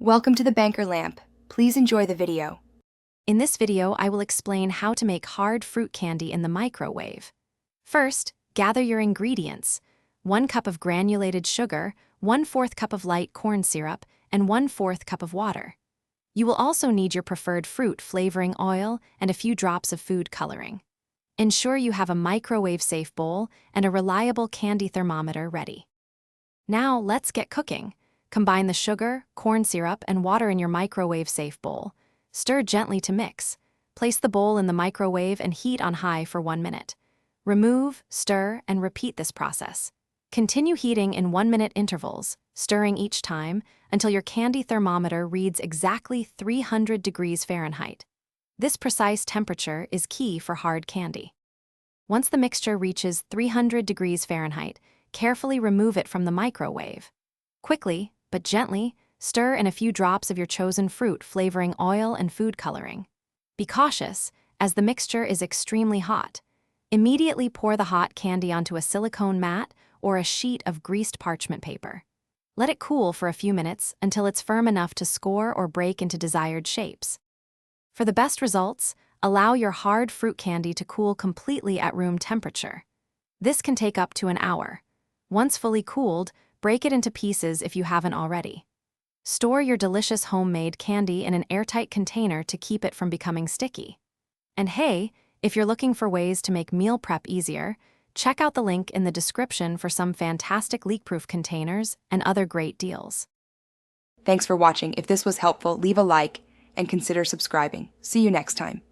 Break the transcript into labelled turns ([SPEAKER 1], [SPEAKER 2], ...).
[SPEAKER 1] Welcome to the Banker Lamp. Please enjoy the video.
[SPEAKER 2] In this video, I will explain how to make hard fruit candy in the microwave. First, gather your ingredients: 1 cup of granulated sugar, 1/4 cup of light corn syrup, and 1/4 cup of water. You will also need your preferred fruit flavoring oil and a few drops of food coloring. Ensure you have a microwave-safe bowl and a reliable candy thermometer ready. Now, let's get cooking. Combine the sugar, corn syrup, and water in your microwave-safe bowl. Stir gently to mix. Place the bowl in the microwave and heat on high for 1 minute. Remove, stir, and repeat this process. Continue heating in 1-minute intervals, stirring each time until your candy thermometer reads exactly 300 degrees Fahrenheit. This precise temperature is key for hard candy. Once the mixture reaches 300 degrees Fahrenheit, carefully remove it from the microwave. Quickly, but gently, stir in a few drops of your chosen fruit flavoring oil and food coloring. Be cautious, as the mixture is extremely hot. Immediately pour the hot candy onto a silicone mat or a sheet of greased parchment paper. Let it cool for a few minutes until it's firm enough to score or break into desired shapes. For the best results, allow your hard fruit candy to cool completely at room temperature. This can take up to an hour. Once fully cooled, break it into pieces if you haven't already. Store your delicious homemade candy in an airtight container to keep it from becoming sticky. And hey, if you're looking for ways to make meal prep easier, check out the link in the description for some fantastic leak-proof containers and other great deals.
[SPEAKER 1] Thanks for watching. If this was helpful, leave a like and consider subscribing. See you next time.